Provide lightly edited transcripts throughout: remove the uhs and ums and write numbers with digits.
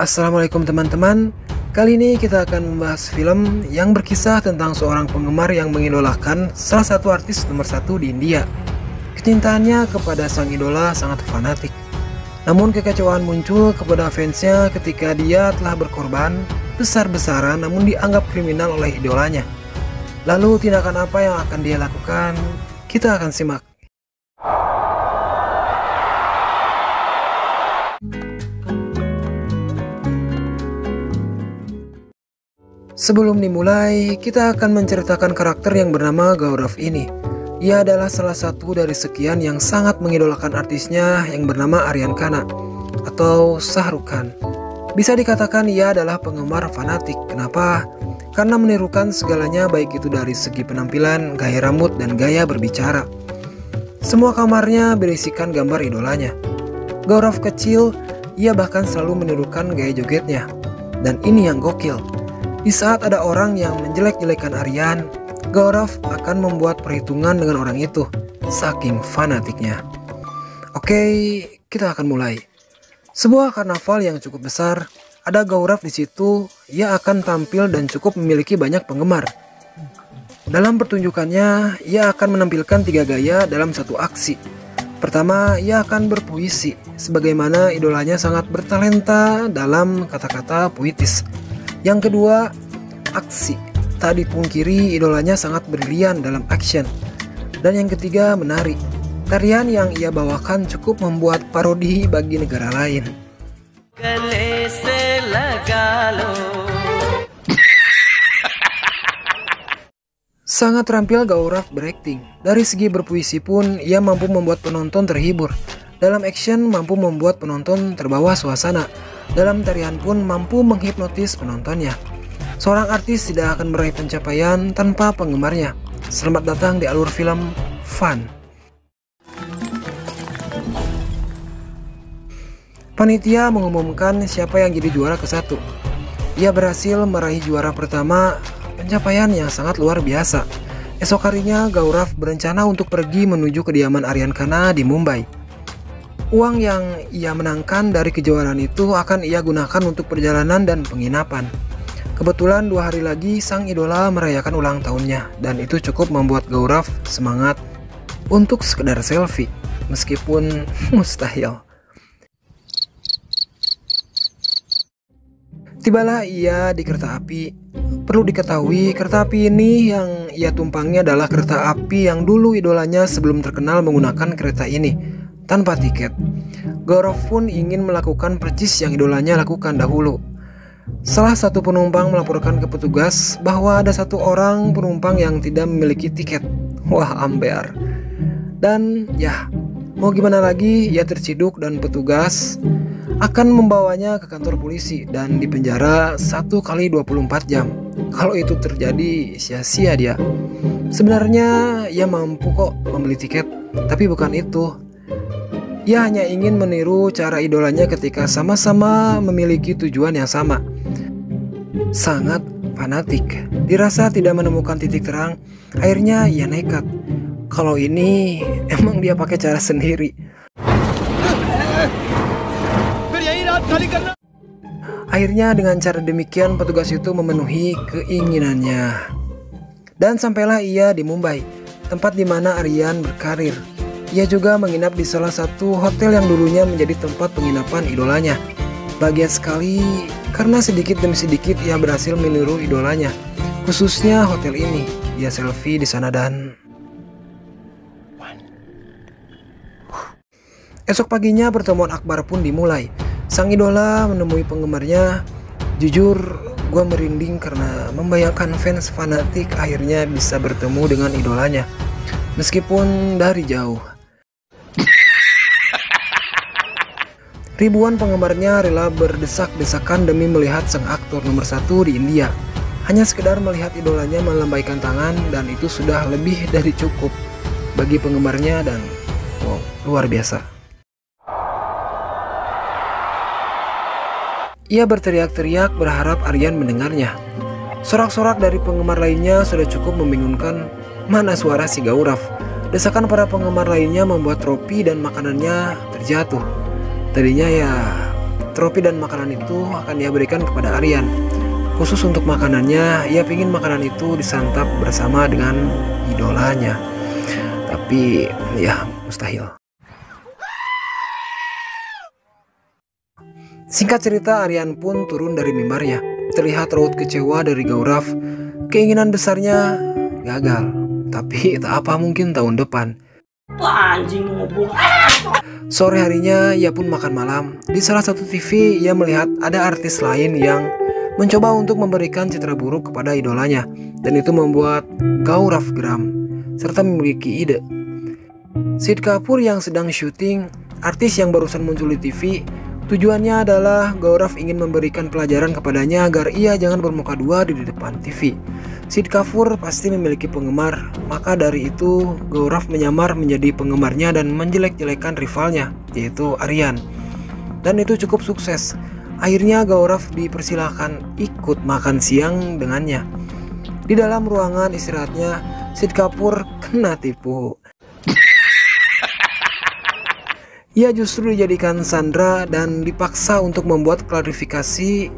Assalamualaikum teman-teman. Kali ini kita akan membahas film yang berkisah tentang seorang penggemar yang mengidolakan salah satu artis nomor satu di India. Kecintaannya kepada sang idola sangat fanatik. Namun kekecewaan muncul kepada fansnya ketika dia telah berkorban besar-besaran namun dianggap kriminal oleh idolanya. Lalu tindakan apa yang akan dia lakukan? Kita akan simak. Sebelum dimulai, kita akan menceritakan karakter yang bernama Gaurav ini. Ia adalah salah satu dari sekian yang sangat mengidolakan artisnya yang bernama Aryan Khanna atau Shah Rukh Khan. Bisa dikatakan ia adalah penggemar fanatik. Kenapa? Karena menirukan segalanya, baik itu dari segi penampilan, gaya rambut, dan gaya berbicara. Semua kamarnya berisikan gambar idolanya. Gaurav kecil, ia bahkan selalu menirukan gaya jogetnya. Dan ini yang gokil. Di saat ada orang yang menjelek-jelekan Aryan, Gaurav akan membuat perhitungan dengan orang itu, saking fanatiknya. Oke, kita akan mulai. Sebuah karnaval yang cukup besar, ada Gaurav di situ. Ia akan tampil dan cukup memiliki banyak penggemar. Dalam pertunjukannya, ia akan menampilkan 3 gaya dalam satu aksi. Pertama, ia akan berpuisi, sebagaimana idolanya sangat bertalenta dalam kata-kata puitis. Yang kedua, aksi. Tak dipungkiri idolanya sangat brilian dalam action. Dan yang ketiga, menari. Tarian yang ia bawakan cukup membuat parodi bagi negara lain. Sangat terampil Gaurav berakting. Dari segi berpuisi pun, ia mampu membuat penonton terhibur. Dalam action mampu membuat penonton terbawa suasana. Dalam tarian pun mampu menghipnotis penontonnya. Seorang artis tidak akan meraih pencapaian tanpa penggemarnya. Selamat datang di alur film Fun. Panitia mengumumkan siapa yang jadi juara ke-1. Ia berhasil meraih juara pertama, pencapaian yang sangat luar biasa. Esok harinya Gaurav berencana untuk pergi menuju kediaman Aryan Khanna di Mumbai. Uang yang ia menangkan dari kejuaraan itu akan ia gunakan untuk perjalanan dan penginapan. Kebetulan 2 hari lagi sang idola merayakan ulang tahunnya, dan itu cukup membuat Gaurav semangat untuk sekedar selfie, meskipun mustahil. Tibalah ia di kereta api. Perlu diketahui, kereta api ini yang ia tumpangi adalah kereta api yang dulu idolanya sebelum terkenal menggunakan kereta ini tanpa tiket. Gaurav pun ingin melakukan percis yang idolanya lakukan dahulu. Salah satu penumpang melaporkan ke petugas bahwa ada 1 orang penumpang yang tidak memiliki tiket. Wah, ambear. Dan ya, mau gimana lagi, ia terciduk dan petugas akan membawanya ke kantor polisi dan dipenjara 1 kali 24 jam. Kalau itu terjadi, sia-sia dia. Sebenarnya ia mampu kok membeli tiket, tapi bukan itu. Ia hanya ingin meniru cara idolanya ketika sama-sama memiliki tujuan yang sama. Sangat fanatik. Dirasa tidak menemukan titik terang, akhirnya ia nekat. Kalau ini emang dia pakai cara sendiri. Akhirnya dengan cara demikian petugas itu memenuhi keinginannya. Dan sampailah ia di Mumbai, tempat di mana Aryan berkarir. Ia juga menginap di salah satu hotel yang dulunya menjadi tempat penginapan idolanya. Bahagia sekali karena sedikit demi sedikit ia berhasil meniru idolanya, khususnya hotel ini. Ia selfie di sana dan esok paginya pertemuan akbar pun dimulai. Sang idola menemui penggemarnya. Jujur, gue merinding karena membayangkan fans fanatik akhirnya bisa bertemu dengan idolanya, meskipun dari jauh. Ribuan penggemarnya rela berdesak-desakan demi melihat sang aktor nomor 1 di India. Hanya sekedar melihat idolanya melambaikan tangan, dan itu sudah lebih dari cukup bagi penggemarnya, dan wow, luar biasa. Ia berteriak-teriak berharap Aryan mendengarnya. Sorak-sorak dari penggemar lainnya sudah cukup membingungkan. Mana suara si Gaurav? Desakan para penggemar lainnya membuat tropi dan makanannya terjatuh. Tadinya ya trofi dan makanan itu akan ia berikan kepada Aryan. Khusus untuk makanannya, ia ingin makanan itu disantap bersama dengan idolanya. Tapi ya mustahil. Singkat cerita, Aryan pun turun dari mimbarnya. Terlihat raut kecewa dari Gaurav. Keinginan besarnya gagal. Tapi tak apa, mungkin tahun depan. Sore harinya ia pun makan malam. Di salah satu TV ia melihat ada artis lain yang mencoba untuk memberikan citra buruk kepada idolanya. Dan itu membuat Gaurav geram serta memiliki ide. Shahid Kapoor yang sedang syuting, artis yang barusan muncul di TV, tujuannya adalah Gaurav ingin memberikan pelajaran kepadanya agar ia jangan bermuka dua di depan TV. Shahid Kapoor pasti memiliki penggemar, maka dari itu Gaurav menyamar menjadi penggemarnya dan menjelek-jelekan rivalnya, yaitu Aryan. Dan itu cukup sukses. Akhirnya Gaurav dipersilahkan ikut makan siang dengannya. Di dalam ruangan istirahatnya, Shahid Kapoor kena tipu. Ia justru dijadikan sandera dan dipaksa untuk membuat klarifikasi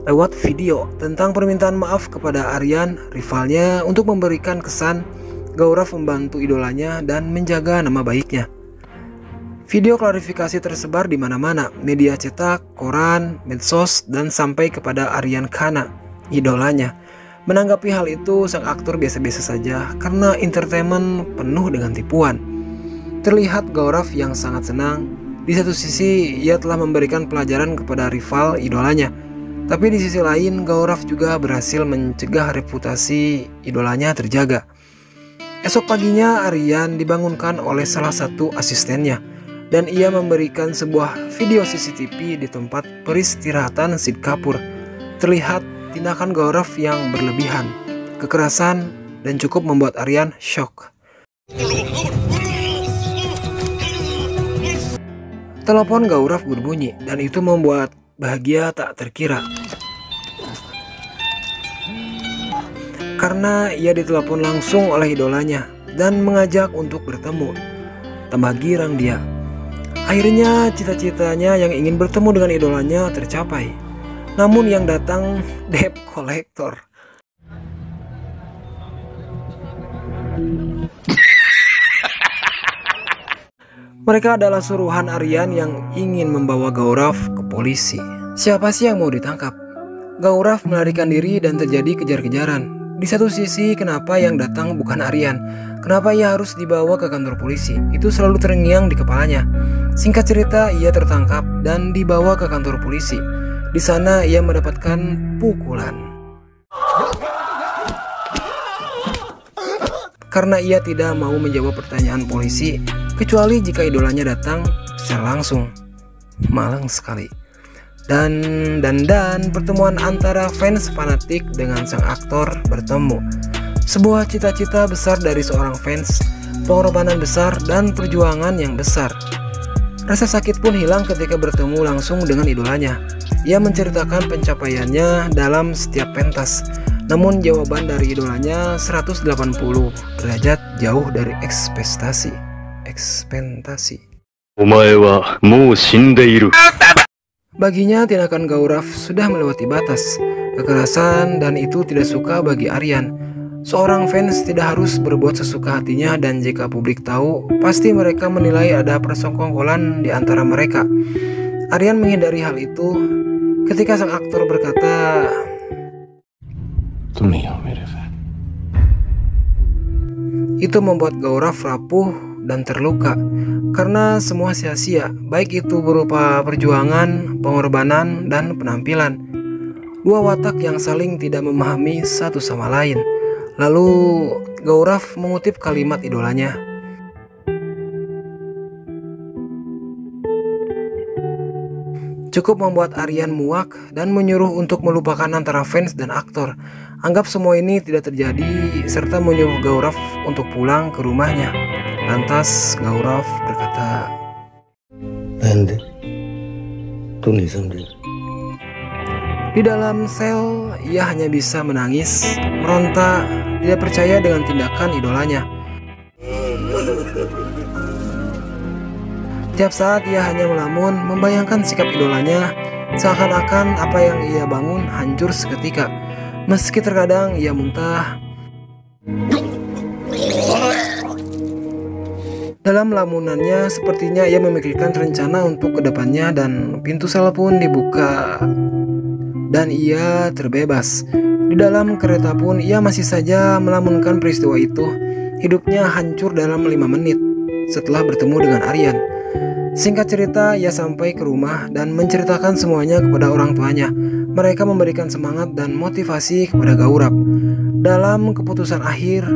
lewat video tentang permintaan maaf kepada Aryan, rivalnya, untuk memberikan kesan Gaurav membantu idolanya dan menjaga nama baiknya. Video klarifikasi tersebar di mana-mana, media cetak, koran, medsos, dan sampai kepada Aryan Khanna, idolanya. Menanggapi hal itu, sang aktor biasa-biasa saja karena entertainment penuh dengan tipuan. Terlihat Gaurav yang sangat senang. Di satu sisi, ia telah memberikan pelajaran kepada rival idolanya. Tapi di sisi lain, Gaurav juga berhasil mencegah reputasi idolanya terjaga. Esok paginya, Aryan dibangunkan oleh salah satu asistennya. Dan ia memberikan sebuah video CCTV di tempat peristirahatan Shahid Kapoor. Terlihat tindakan Gaurav yang berlebihan, kekerasan, dan cukup membuat Aryan shock. Telepon Gaurav berbunyi dan itu membuat bahagia tak terkira. Karena ia ditelepon langsung oleh idolanya dan mengajak untuk bertemu. Tambah girang dia. Akhirnya cita-citanya yang ingin bertemu dengan idolanya tercapai. Namun yang datang debt collector. Mereka adalah suruhan Aryan yang ingin membawa Gaurav ke polisi. Siapa sih yang mau ditangkap? Gaurav melarikan diri dan terjadi kejar-kejaran. Di satu sisi, kenapa yang datang bukan Aryan? Kenapa ia harus dibawa ke kantor polisi? Itu selalu terngiang di kepalanya. Singkat cerita, ia tertangkap dan dibawa ke kantor polisi. Di sana ia mendapatkan pukulan. Karena ia tidak mau menjawab pertanyaan polisi, kecuali jika idolanya datang secara langsung. Malang sekali. Dan pertemuan antara fans fanatik dengan sang aktor bertemu. Sebuah cita-cita besar dari seorang fans, pengorbanan besar dan perjuangan yang besar. Rasa sakit pun hilang ketika bertemu langsung dengan idolanya. Ia menceritakan pencapaiannya dalam setiap pentas. Namun jawaban dari idolanya 180 derajat jauh dari ekspektasi. Baginya tindakan Gaurav sudah melewati batas, kekerasan, dan itu tidak suka bagi Aryan. Seorang fans tidak harus berbuat sesuka hatinya, dan jika publik tahu, pasti mereka menilai ada persekongkolan di antara mereka. Aryan menghindari hal itu ketika sang aktor berkata, itu membuat Gaurav rapuh dan terluka karena semua sia-sia, baik itu berupa perjuangan, pengorbanan, dan penampilan. Dua watak yang saling tidak memahami satu sama lain. Lalu Gaurav mengutip kalimat idolanya, cukup membuat Aryan muak dan menyuruh untuk melupakan antara fans dan aktor. Anggap semua ini tidak terjadi serta menyuruh Gaurav untuk pulang ke rumahnya. Lantas Gaurav berkata, di dalam sel ia hanya bisa menangis, meronta, tidak percaya dengan tindakan idolanya. Tiap saat ia hanya melamun, membayangkan sikap idolanya, seakan-akan apa yang ia bangun hancur seketika. Meski terkadang ia muntah. Dalam lamunannya, sepertinya ia memikirkan rencana untuk kedepannya dan pintu sel pun dibuka. Dan ia terbebas. Di dalam kereta pun ia masih saja melamunkan peristiwa itu. Hidupnya hancur dalam 5 menit setelah bertemu dengan Aryan. Singkat cerita, ia sampai ke rumah dan menceritakan semuanya kepada orang tuanya. Mereka memberikan semangat dan motivasi kepada Gaurav. Dalam keputusan akhir,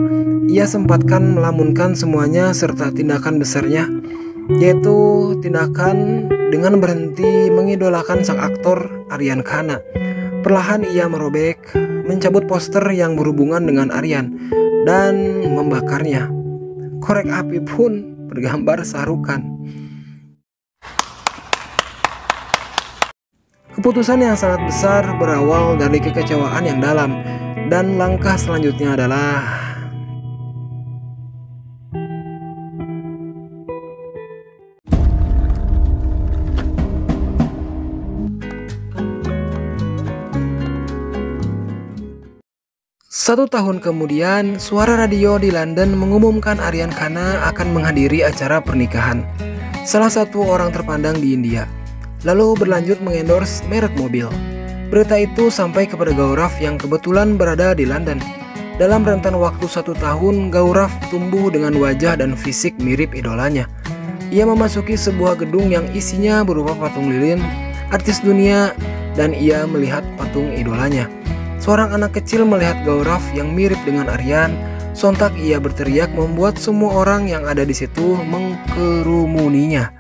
ia sempatkan melamunkan semuanya serta tindakan besarnya, yaitu tindakan dengan berhenti mengidolakan sang aktor Aryan Khana. Perlahan ia merobek, mencabut poster yang berhubungan dengan Aryan dan membakarnya. Korek api pun bergambar Shah Rukh Khan. Keputusan yang sangat besar berawal dari kekecewaan yang dalam, dan langkah selanjutnya adalah Satu tahun kemudian, suara radio di London mengumumkan Aryan Khana akan menghadiri acara pernikahan salah satu orang terpandang di India, lalu berlanjut mengendorse merek mobil. Berita itu sampai kepada Gaurav yang kebetulan berada di London. Dalam rentan waktu 1 tahun, Gaurav tumbuh dengan wajah dan fisik mirip idolanya. Ia memasuki sebuah gedung yang isinya berupa patung lilin, artis dunia, dan ia melihat patung idolanya. Seorang anak kecil melihat Gaurav yang mirip dengan Aryan. Sontak ia berteriak membuat semua orang yang ada di situ mengkerumuninya.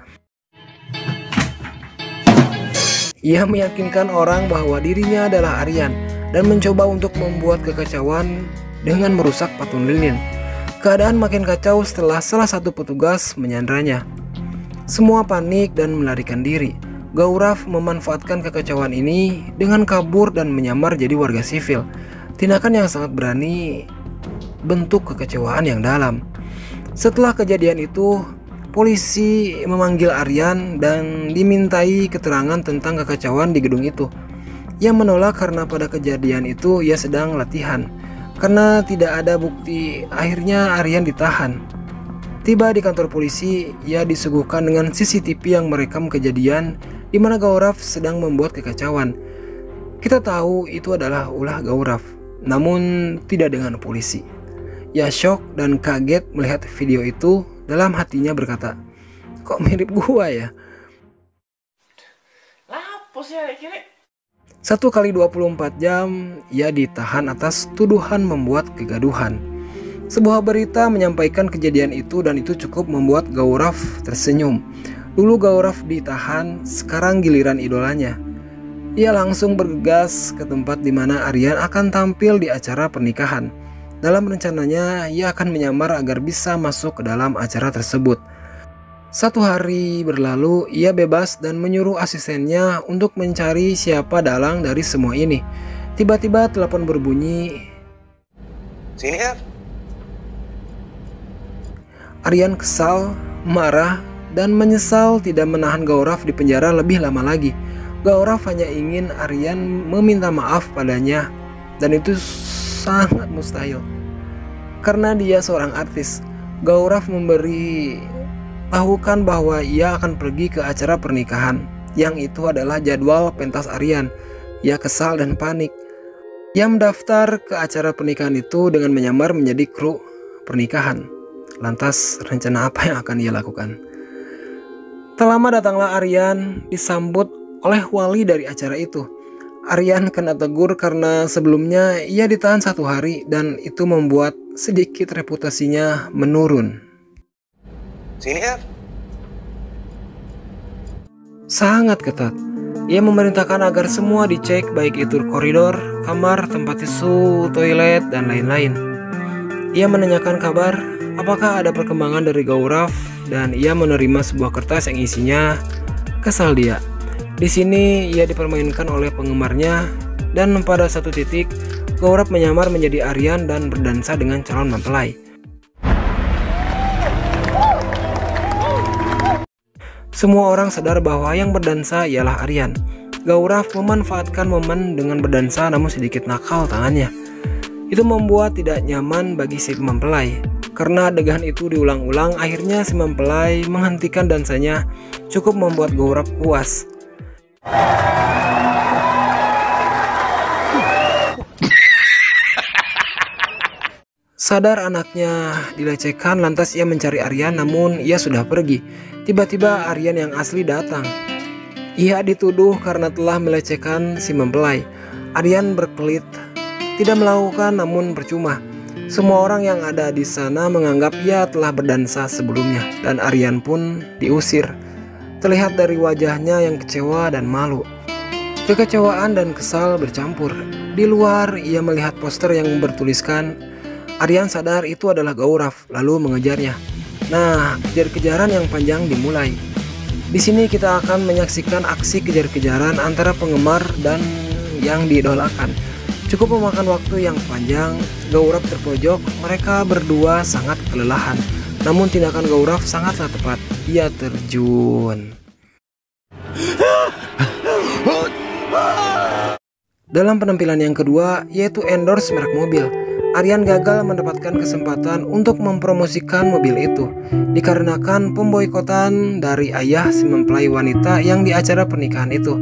Ia meyakinkan orang bahwa dirinya adalah Aryan dan mencoba untuk membuat kekacauan dengan merusak patung lilin. Keadaan makin kacau setelah salah satu petugas menyandranya. Semua panik dan melarikan diri. Gaurav memanfaatkan kekacauan ini dengan kabur dan menyamar jadi warga sivil. Tindakan yang sangat berani, bentuk kekecewaan yang dalam. Setelah kejadian itu, polisi memanggil Aryan dan dimintai keterangan tentang kekacauan di gedung itu. Ia menolak karena pada kejadian itu ia sedang latihan. Karena tidak ada bukti, akhirnya Aryan ditahan. Tiba di kantor polisi, ia disuguhkan dengan CCTV yang merekam kejadian di mana Gaurav sedang membuat kekacauan. Kita tahu itu adalah ulah Gaurav, namun tidak dengan polisi. Ia shock dan kaget melihat video itu. Dalam hatinya berkata, kok mirip gua ya? 1 kali 24 jam ia ditahan atas tuduhan membuat kegaduhan. Sebuah berita menyampaikan kejadian itu dan itu cukup membuat Gaurav tersenyum. Dulu Gaurav ditahan, sekarang giliran idolanya. Ia langsung bergegas ke tempat di mana Aryan akan tampil di acara pernikahan. Dalam rencananya, ia akan menyamar agar bisa masuk ke dalam acara tersebut. 1 hari berlalu, ia bebas dan menyuruh asistennya untuk mencari siapa dalang dari semua ini. Tiba-tiba telepon berbunyi. Sini ya. Aryan kesal, marah, dan menyesal tidak menahan Gaurav di penjara lebih lama lagi. Gaurav hanya ingin Aryan meminta maaf padanya, dan itu sangat mustahil. Karena dia seorang artis, Gaurav memberi tahukan bahwa ia akan pergi ke acara pernikahan, yang itu adalah jadwal pentas Aryan. Ia kesal dan panik. Ia mendaftar ke acara pernikahan itu dengan menyamar menjadi kru pernikahan. Lantas rencana apa yang akan ia lakukan? Tak lama datanglah Aryan disambut oleh wali dari acara itu. Aryan kena tegur karena sebelumnya ia ditahan 1 hari dan itu membuat sedikit reputasinya menurun. Sini ya. Sangat ketat. Ia memerintahkan agar semua dicek, baik itu koridor, kamar, tempat tisu, toilet, dan lain-lain. Ia menanyakan kabar apakah ada perkembangan dari Gaurav dan ia menerima sebuah kertas yang isinya kesal dia. Di sini ia dipermainkan oleh penggemarnya dan pada satu titik Gaurav menyamar menjadi Aryan dan berdansa dengan calon mempelai. Semua orang sadar bahwa yang berdansa ialah Aryan. Gaurav memanfaatkan momen dengan berdansa namun sedikit nakal tangannya. Itu membuat tidak nyaman bagi si mempelai. Karena adegan itu diulang-ulang, akhirnya si mempelai menghentikan dansanya. Cukup membuat Gaurav puas. Sadar anaknya dilecehkan, lantas ia mencari Aryan, namun ia sudah pergi. Tiba-tiba Aryan yang asli datang. Ia dituduh karena telah melecehkan si mempelai. Aryan berkelit, tidak melakukan, namun percuma. Semua orang yang ada di sana menganggap ia telah berdansa sebelumnya, dan Aryan pun diusir. Terlihat dari wajahnya yang kecewa dan malu. Kekecewaan dan kesal bercampur. Di luar ia melihat poster yang bertuliskan, Aryan sadar itu adalah Gaurav, lalu mengejarnya. Nah, kejar-kejaran yang panjang dimulai. Di sini kita akan menyaksikan aksi kejar-kejaran antara penggemar dan yang diidolakan. Cukup memakan waktu yang panjang. Gaurav terpojok, mereka berdua sangat kelelahan. Namun tindakan Gaurav sangatlah tepat. Ia terjun. Dalam penampilan yang kedua, yaitu endorse merek mobil, Aryan gagal mendapatkan kesempatan untuk mempromosikan mobil itu dikarenakan pemboikotan dari ayah si mempelai wanita yang di acara pernikahan itu.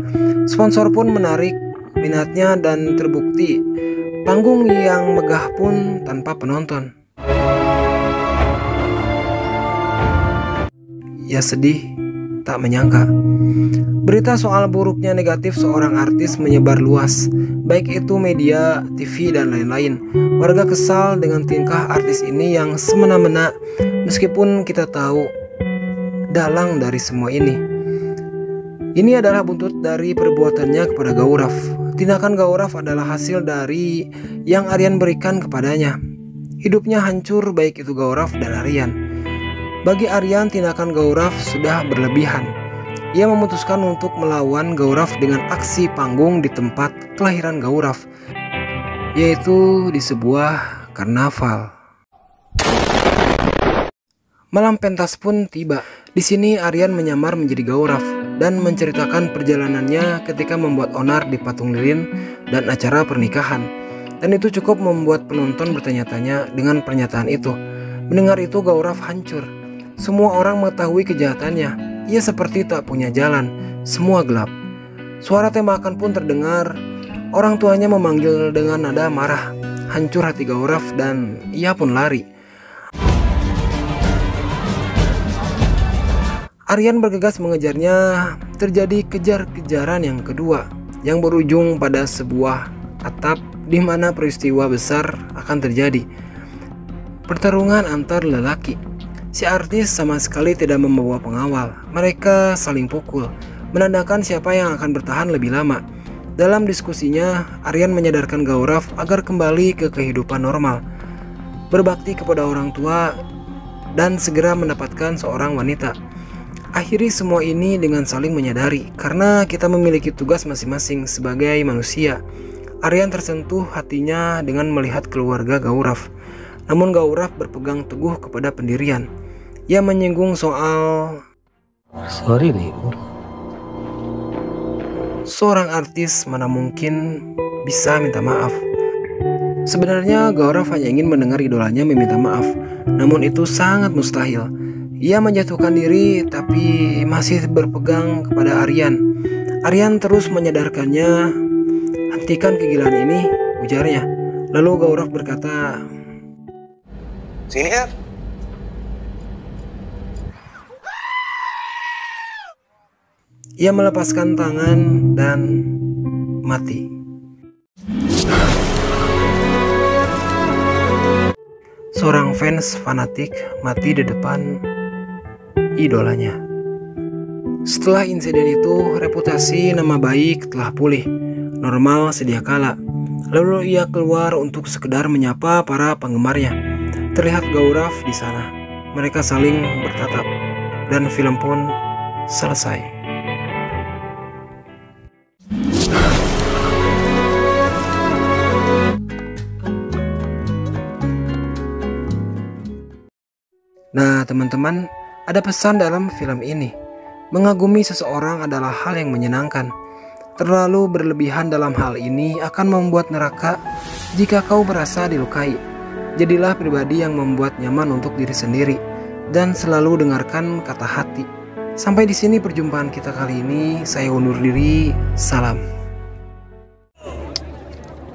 Sponsor pun menarik minatnya dan terbukti panggung yang megah pun tanpa penonton. Ia sedih, tak menyangka berita soal buruknya negatif seorang artis menyebar luas, baik itu media, TV, dan lain-lain. Warga kesal dengan tingkah artis ini yang semena-mena, meskipun kita tahu dalang dari semua ini. Ini adalah buntut dari perbuatannya kepada Gaurav. Tindakan Gaurav adalah hasil dari yang Aryan berikan kepadanya. Hidupnya hancur baik itu Gaurav dan Aryan. Bagi Aryan, tindakan Gaurav sudah berlebihan. Ia memutuskan untuk melawan Gaurav dengan aksi panggung di tempat kelahiran Gaurav, yaitu di sebuah karnaval. Malam pentas pun tiba. Di sini Aryan menyamar menjadi Gaurav dan menceritakan perjalanannya ketika membuat onar di patung lilin dan acara pernikahan. Dan itu cukup membuat penonton bertanya-tanya dengan pernyataan itu. Mendengar itu Gaurav hancur. Semua orang mengetahui kejahatannya. Ia seperti tak punya jalan, semua gelap. Suara tembakan pun terdengar. Orang tuanya memanggil dengan nada marah. Hancur hati Gaurav dan ia pun lari. Aryan bergegas mengejarnya. Terjadi kejar-kejaran yang kedua, yang berujung pada sebuah atap di mana peristiwa besar akan terjadi. Pertarungan antar lelaki. Si artis sama sekali tidak membawa pengawal. Mereka saling pukul, menandakan siapa yang akan bertahan lebih lama. Dalam diskusinya, Aryan menyadarkan Gaurav agar kembali ke kehidupan normal, berbakti kepada orang tua, dan segera mendapatkan seorang wanita. Akhiri semua ini dengan saling menyadari, karena kita memiliki tugas masing-masing sebagai manusia. Aryan tersentuh hatinya dengan melihat keluarga Gaurav. Namun Gaurav berpegang teguh kepada pendirian. Ia menyinggung soal sorry nih, seorang artis mana mungkin bisa minta maaf. Sebenarnya Gaurav hanya ingin mendengar idolanya meminta maaf, namun itu sangat mustahil. Ia menjatuhkan diri tapi masih berpegang kepada Aryan. Aryan terus menyadarkannya. Hentikan kegilaan ini, ujarnya. Lalu Gaurav berkata, sini ya. Ia melepaskan tangan dan mati. Seorang fans fanatik mati di depan idolanya. Setelah insiden itu, reputasi nama baik telah pulih, normal sedia kala. Lalu ia keluar untuk sekedar menyapa para penggemarnya. Terlihat Gaurav di sana. Mereka saling bertatap dan film pun selesai. Nah teman-teman, ada pesan dalam film ini. Mengagumi seseorang adalah hal yang menyenangkan. Terlalu berlebihan dalam hal ini akan membuat neraka jika kau merasa dilukai. Jadilah pribadi yang membuat nyaman untuk diri sendiri dan selalu dengarkan kata hati. Sampai di sini perjumpaan kita kali ini. Saya undur diri. Salam.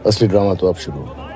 असली ड्रामा तो अब शुरू